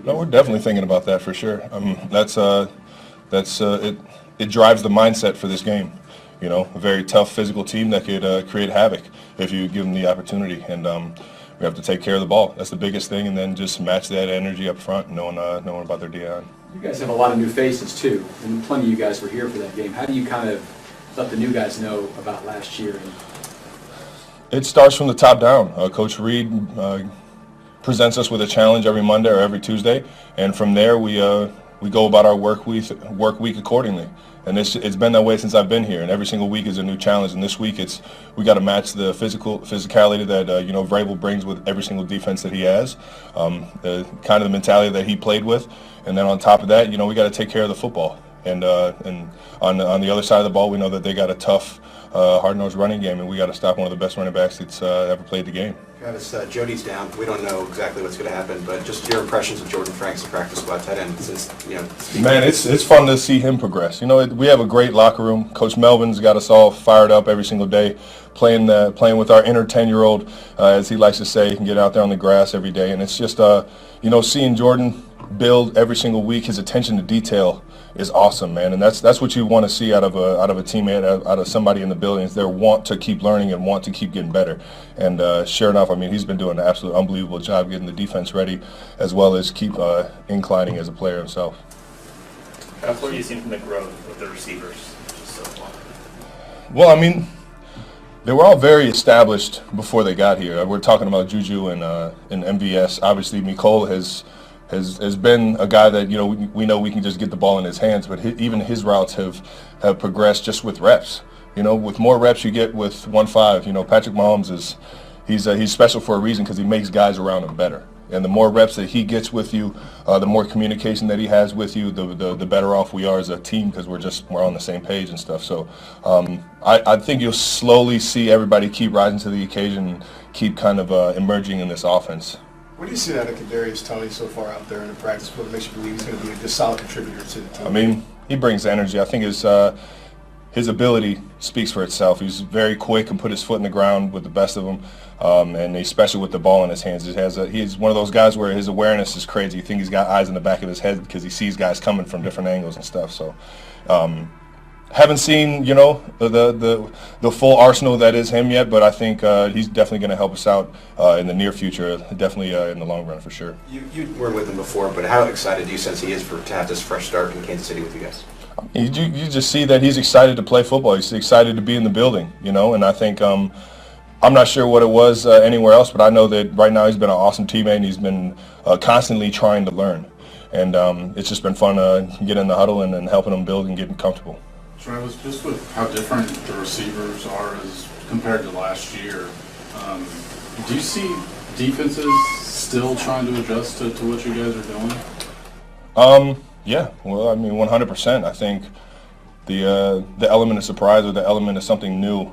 No, we're definitely thinking about that for sure. It drives the mindset for this game. You know, a very tough physical team that could create havoc if you give them the opportunity. And we have to take care of the ball. That's the biggest thing, and then just match that energy up front, knowing about their DI. You guys have a lot of new faces too, and plenty of you guys were here for that game. How do you kind of let the new guys know about last year? It starts from the top down. Coach Reed presents us with a challenge every Monday or every Tuesday, and from there we go about our work week accordingly. And it's been that way since I've been here. And every single week is a new challenge. And this week we got to match the physicality that Vrabel brings with every single defense that he has, the kind of the mentality that he played with. And then on top of that, we got to take care of the football. And on the other side of the ball, we know that they got a tough, hard-nosed running game, and we got to stop one of the best running backs that's ever played the game. Travis, Jody's down. We don't know exactly what's going to happen, but just your impressions of Jordan Franks, the practice squad tight end. Man, it's fun to see him progress. We have a great locker room. Coach Melvin's got us all fired up every single day, playing with our inner 10-year-old, as he likes to say. He can get out there on the grass every day, and it's just seeing Jordan build every single week. His attention to detail is awesome, man, and that's what you want to see out of a teammate, out of somebody in the building. Is their want to keep learning and want to keep getting better. And sure enough, he's been doing an absolute unbelievable job getting the defense ready, as well as keep inclining as a player himself. What have you seen from the growth of the receivers so far? Well, they were all very established before they got here. We're talking about Juju and MVS. Obviously, Mecole has been a guy that we know we can just get the ball in his hands, but even his routes have progressed just with reps. With more reps you get with 1-5, Patrick Mahomes he's special for a reason, because he makes guys around him better. And the more reps that he gets with you, the more communication that he has with you, the better off we are as a team, because we're on the same page and stuff. So I think you'll slowly see everybody keep rising to the occasion and keep kind of emerging in this offense. What do you see out of Kadarius Toney so far out there in the practice? What makes you believe he's going to be a solid contributor to the team? He brings energy. I think his ability speaks for itself. He's very quick and put his foot in the ground with the best of them, and he's special with the ball in his hands. He's one of those guys where his awareness is crazy. You think he's got eyes in the back of his head because he sees guys coming from different angles and stuff. So haven't seen the full arsenal that is him yet, but I think he's definitely going to help us out in the near future, definitely in the long run for sure. You were with him before, but how excited do you sense he is to have this fresh start in Kansas City with you guys? You just see that he's excited to play football. He's excited to be in the building, and I think I'm not sure what it was anywhere else, but I know that right now he's been an awesome teammate, and he's been constantly trying to learn. And it's just been fun getting in the huddle and helping him build and getting comfortable. Travis, just with how different the receivers are as compared to last year, do you see defenses still trying to adjust to what you guys are doing? Yeah, well, 100%. I think the element of surprise or the element of something new,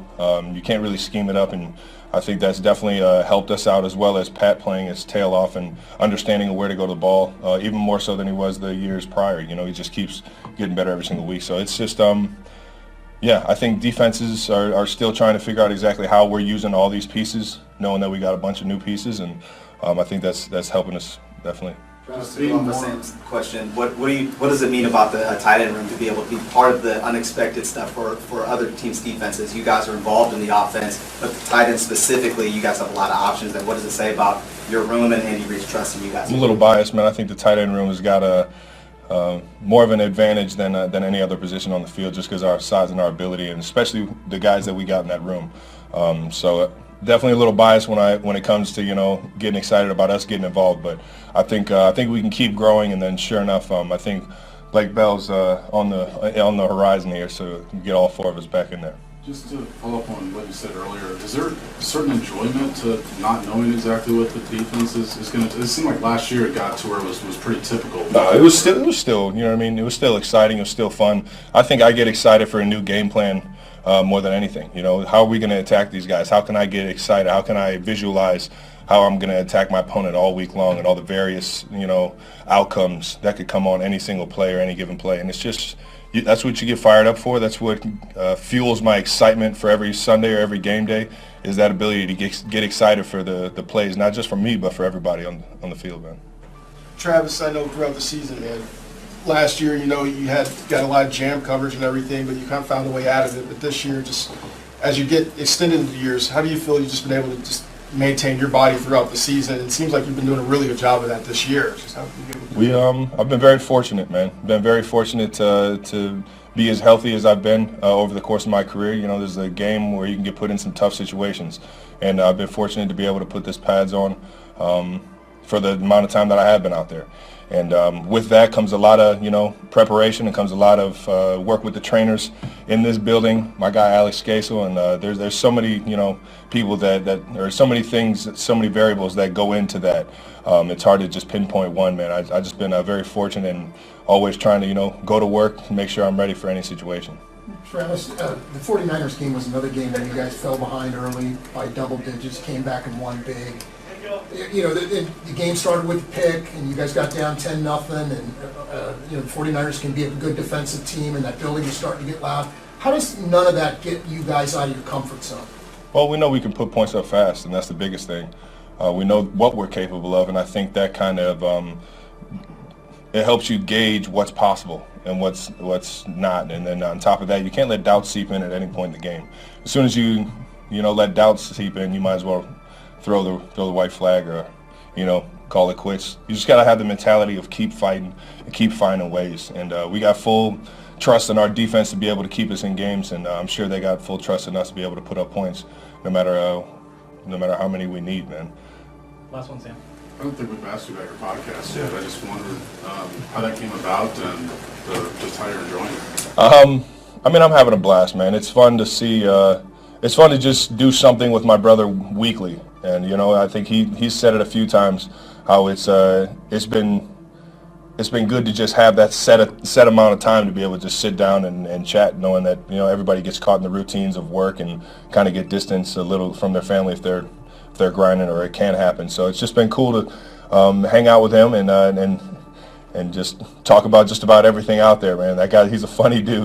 you can't really scheme it up, and I think that's definitely helped us out, as well as Pat playing his tail off and understanding where to go to the ball, even more so than he was the years prior. He just keeps getting better every single week. So it's just, I think defenses are still trying to figure out exactly how we're using all these pieces, knowing that we got a bunch of new pieces, and I think that's helping us definitely. Just to go off the same question, what does it mean about the tight end room to be able to be part of the unexpected stuff for other teams' defenses? You guys are involved in the offense, but the tight end specifically, you guys have a lot of options. And what does it say about your room and Andy Reid's trusting you guys? I'm a little biased, man. I think the tight end room has got more of an advantage than any other position on the field, just because of our size and our ability, and especially the guys that we got in that room. Definitely a little biased when it comes to getting excited about us getting involved, but I think we can keep growing, and then sure enough, I think Blake Bell's on the horizon here, so we get all four of us back in there. Just to follow up on what you said earlier, is there a certain enjoyment to not knowing exactly what the defense is going to do? It seemed like last year it got to where it was pretty typical. No, it was still it was still exciting, it was still fun. I think I get excited for a new game plan more than anything. How are we going to attack these guys? How can I get excited? How can I visualize how I'm going to attack my opponent all week long, and all the various outcomes that could come on any single play or any given play? And it's just, that's what you get fired up for. That's what fuels my excitement for every Sunday or every game day, is that ability to get excited for the plays, not just for me, but for everybody on the field, man. Travis, I know throughout the season, man, last year, you know, you got a lot of jam coverage and everything, but you kind of found a way out of it. But this year, just as you get extended into the years, how do you feel you've just been able to just maintain your body throughout the season? It seems like you've been doing a really good job of that this year. Just how have you been able to do that? I've been very fortunate, man. Been very fortunate to be as healthy as I've been over the course of my career. You know, there's a game where you can get put in some tough situations, and I've been fortunate to be able to put this pads on for the amount of time that I have been out there. And with that comes a lot of, you know, preparation, and comes a lot of work with the trainers in this building. My guy Alex Casel, and there's so many, you know, people that there are so many things, so many variables that go into that. It's hard to just pinpoint one, man. I just been very fortunate and always trying to, you know, go to work and make sure I'm ready for any situation. Travis, the 49ers game was another game where you guys fell behind early by double digits, came back and won big. You know, the game started with a pick, and you guys got down 10-0, and you know, the 49ers can be a good defensive team, and that building is starting to get loud. How does none of that get you guys out of your comfort zone? Well, we know we can put points up fast, and that's the biggest thing. We know what we're capable of, and I think that kind of it helps you gauge what's possible and what's not. And then on top of that, you can't let doubt seep in at any point in the game. As soon as you let doubt seep in, you might as well throw the white flag, or, you know, call it quits. You just got to have the mentality of keep fighting and keep finding ways. And we got full trust in our defense to be able to keep us in games, and I'm sure they got full trust in us to be able to put up points no matter how many we need, man. Last one, Sam. I don't think we've asked you about your podcast yet. I just wondered how that came about and just how you're enjoying it. I mean, I'm having a blast, man. It's fun to see. It's fun to just do something with my brother weekly, and you know, I think he's said it a few times how it's been good to just have that set amount of time to be able to just sit down and chat, knowing that, you know, everybody gets caught in the routines of work and kind of get distance a little from their family if they're grinding, or it can happen. So it's just been cool to hang out with him and just talk about just about everything out there, man. That guy, he's a funny dude.